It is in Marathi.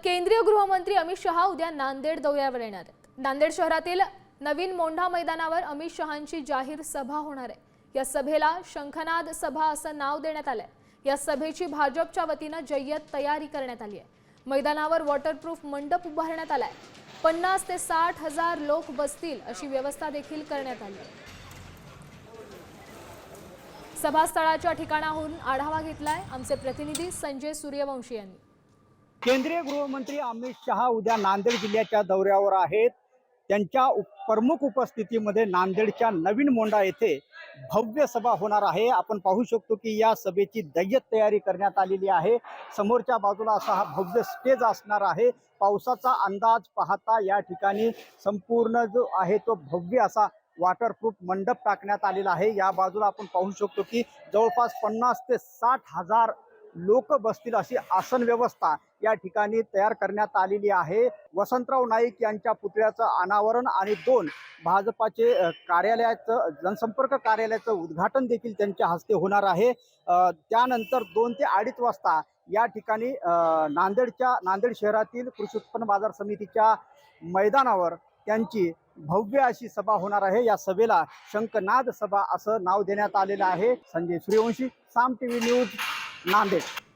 केंद्रीय गृहमंत्री अमित शहा उद्या नांदेड दौऱ्यावर येणार आहेत। नांदेड शहरातील नवीन मोंढा मैदानावर अमित शहांची जाहीर सभा होणार आहे। या सभेला शंखनाद सभा असं नाव देण्यात आलंय। या सभेची भाजपच्या वतीने जय्यत तयारी करण्यात आली आहे। मैदानावर वॉटरप्रूफ मंडप उभारण्यात आलाय। 50 ते 60 हजार लोक बसतील अशी व्यवस्था देखील करण्यात आली आहे। सभास्थळाच्या ठिकाणाहून आढावा घेतलाय आमचे प्रतिनिधी संजय सूर्यवंशी यांनी। केंद्रीय गृहमंत्री अमित शहा उद्या नांदेड जिल्ह्याच्या दौऱ्यावर आहेत। त्यांच्या प्रमुख उपस्थितीमध्ये नांदेडच्या नवीन मोंढा येथे भव्य सभा होणार आहे। आपण पाहू शकतो की या सभेची जय्यत तयारी करण्यात आलेली आहे। समोरच्या बाजूला असा हा भव्य स्टेज असणार आहे। पावसाचा अंदाज पाहता या ठिकाणी संपूर्ण जो आहे तो भव्य असा वॉटरप्रूफ मंडप टाकण्यात आलेला आहे। या बाजूला आपण पाहू शकतो की जवळपास 50 ते 60 हजार लोक बसतील अशी आसन व्यवस्था या ठिकाणी तयार करण्यात आलेली आहे। वसंतराव नाईक यांच्या पुतळ्याचं अनावरण आणि 2 भाजपाचे कार्यालयाचं जनसंपर्क कार्यालयाचं उद्घाटन देखील त्यांच्या हस्ते होणार आहे। त्यानंतर 2 ते 2:30 वाजता या ठिकाणी नांदेड शहरातील कृषी उत्पन्न बाजार समितीच्या मैदानावर त्यांची भव्य अशी सभा होणार आहे। या सभेला शंखनाद सभा असं नाव देण्यात आलेलं आहे। संजय सूर्यवंशी, साम टीव्ही न्यूज, नांदेड।